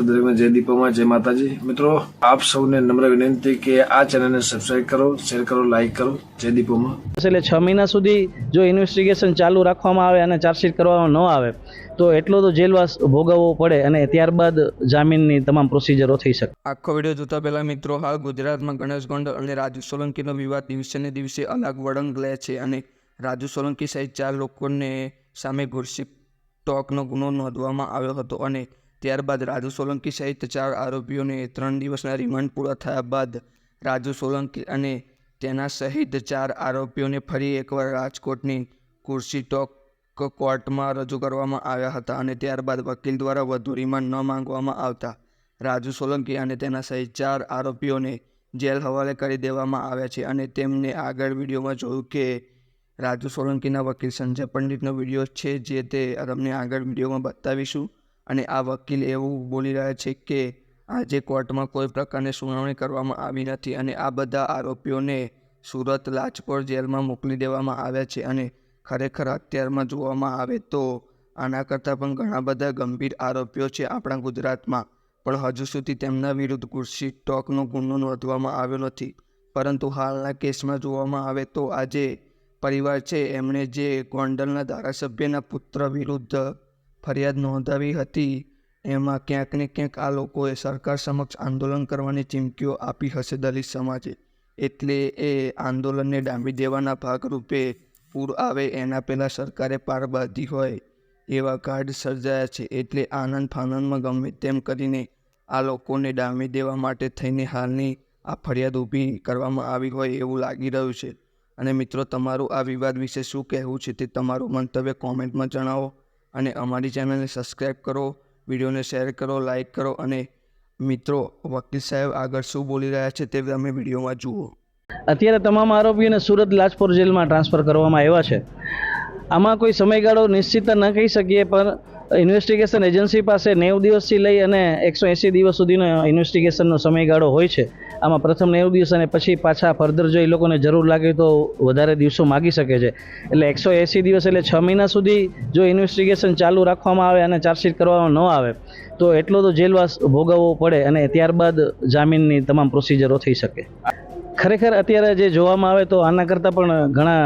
जय दीपोमा जय माताजी। मित्रों आप सबने नम्र विनंती कि आ चैनल ने सब्सक्राइब करो, शेर करो, लाइक करो। जय दीपोमा। એટલે 6 મહિના સુધી જો ઇન્વેસ્ટિગેશન ચાલુ રાખવામાં આવે અને ચાર્જશીટ કરવામાં ન આવે તો એટલો તો જેલવાસ ભોગવવો પડે અને ત્યારબાદ જામીનની તમામ પ્રોસિજરો થઈ શકે। આખો વિડીયો જોતા પહેલા મિત્રો, હાલ ગુજરાતમાં ગણેશ ગોંડલ અને રાજુ સોલંકીનો વિવાદ દિવસે ને દિવસે અલગ વળંગ લે છે અને રાજુ સોલંકી સહિત 4 લોકોને સામે ઘુરશી ટોકનો ગુનો નોંધવામાં આવ્યો હતો અને ત્યારબાદ રાજુ સોલંકી સહિત 4 આરોપીઓને 3 દિવસના રિમાન્ડ પૂરા થયા બાદ રાજુ સોલંકી અને તેના સહિત 4 આરોપીઓને ફરી એકવાર રાજકોટની ઘુરશી ટોક કોર્ટમાં રજૂ કરવામાં આવ્યા હતા અને ત્યારબાદ વકીલ દ્વારા વધુ રિમાન્ડ ન માંગવામાં આવતા રાજુ સોલંકી અને તેના સહિત 4 આરોપીઓને જેલ હવાલે કરી દેવામાં આવ્યા છે અને તેમને આગળ વિડીયોમાં જોયું કે રાજુ સોલંકીના વકીલ સંજય પંડિતનો વિડીયો છે, જે તે તમને આગળ વિડીયોમાં બતાવીશું। અને આ વકીલ એવું બોલી રહ્યા છે કે આજે કોર્ટમાં કોઈ પ્રકારની સુનાવણી કરવામાં આવી નથી અને આ બધા આરોપીઓને સુરત લાજપોર જેલમાં મોકલી દેવામાં આવ્યા છે અને ખરેખર અત્યારમાં જોવામાં આવે તો આના કરતાં પણ ઘણા બધા ગંભીર આરોપીઓ છે આપણા ગુજરાતમાં, પણ હજુ સુધી તેમના વિરુદ્ધ ઘુરશી ટોકનો ગુનો નોંધવામાં આવ્યો નથી। પરંતુ હાલના કેસમાં જોવામાં આવે તો આજે પરિવાર છે એમણે જે ગોંડલના ધારાસભ્યના પુત્ર વિરુદ્ધ ફરિયાદ નોંધાવી હતી એમાં ક્યાંક ને ક્યાંક આ લોકોએ સરકાર સમક્ષ આંદોલન કરવાની ચીમકીઓ આપી હશે દલિત સમાજે, એટલે એ આંદોલનને ડામી દેવાના ભાગરૂપે પૂર આવે એના પહેલાં સરકારે પાર બાંધી હોય એવા કાર્ડ સર્જાયા છે। એટલે આનંદ ફાનંદમાં ગમે તેમ કરીને આ લોકોને ડામી દેવા માટે થઈને હાલની આ ફરિયાદ ઊભી કરવામાં આવી હોય એવું લાગી રહ્યું છે। અને મિત્રો, તમારું આ વિવાદ વિશે શું કહેવું છે તે તમારું મંતવ્ય કોમેન્ટમાં જણાવો અને અમારી ચેનલને સબસ્ક્રાઈબ કરો, વિડીયોને શેર કરો, લાઇક કરો અને મિત્રો વકીલ સાહેબ આગળ શું બોલી રહ્યા છે તે તમે વિડીયોમાં જુઓ। અત્યારે તમામ આરોપીઓને સુરત લાજપોર જેલમાં ટ્રાન્સફર કરવામાં આવ્યા છે। આમાં કોઈ સમયગાળો નિશ્ચિત ન કહી શકીએ, પણ ઇન્વેસ્ટિગેશન એજન્સી પાસે 90 દિવસથી લઈ અને 180 દિવસ સુધીનો ઇન્વેસ્ટિગેશનનો સમયગાળો હોય છે। આમાં પ્રથમ 90 દિવસ અને પછી પાછા ફર્ધર જો એ લોકોને જરૂર લાગે તો વધારે દિવસો માગી શકે છે। એટલે 180 દિવસ એટલે 6 મહિના સુધી જો ઇન્વેસ્ટિગેશન ચાલુ રાખવામાં આવે અને ચાર્જશીટ કરવામાં ન આવે તો એટલો તો જેલવાસ ભોગવવો પડે અને ત્યારબાદ જામીનની તમામ પ્રોસિજરો થઈ શકે। ખરેખર અત્યારે જે જોવામાં આવે તો આના કરતાં પણ ઘણા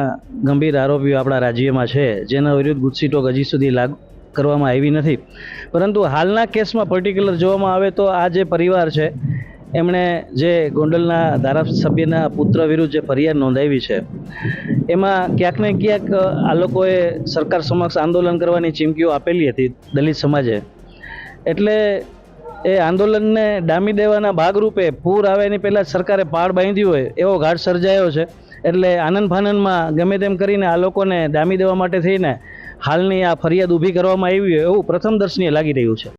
ગંભીર આરોપીઓ આપણા રાજ્યમાં છે જેના વિરુદ્ધ ઘુરશી ટોક હજી સુધી લાગુ કરવામાં આવી નથી। પરંતુ હાલના કેસમાં પર્ટિક્યુલર જોવામાં આવે તો આ જે પરિવાર છે એમણે જે ગોંડલના ધારાસભ્યના પુત્ર વિરુદ્ધ જે ફરિયાદ નોંધાવી છે એમાં ક્યાંક ને ક્યાંક આ લોકોએ સરકાર સમક્ષ આંદોલન કરવાની ચીમકીઓ આપેલી હતી દલિત સમાજે, એટલે એ આંદોલનને ડામી દેવાના ભાગરૂપે પૂર આવે એની પહેલાં સરકારે પાળ બાંધ્યું હોય એવો ઘાટ સર્જાયો છે। એટલે આનંદ ફાનંદમાં ગમે તેમ કરીને આ લોકોને ડામી દેવા માટે થઈને હાલની આ ફરિયાદ ઊભી કરવામાં આવી હોય એવું પ્રથમ દર્શનીય લાગી રહ્યું છે।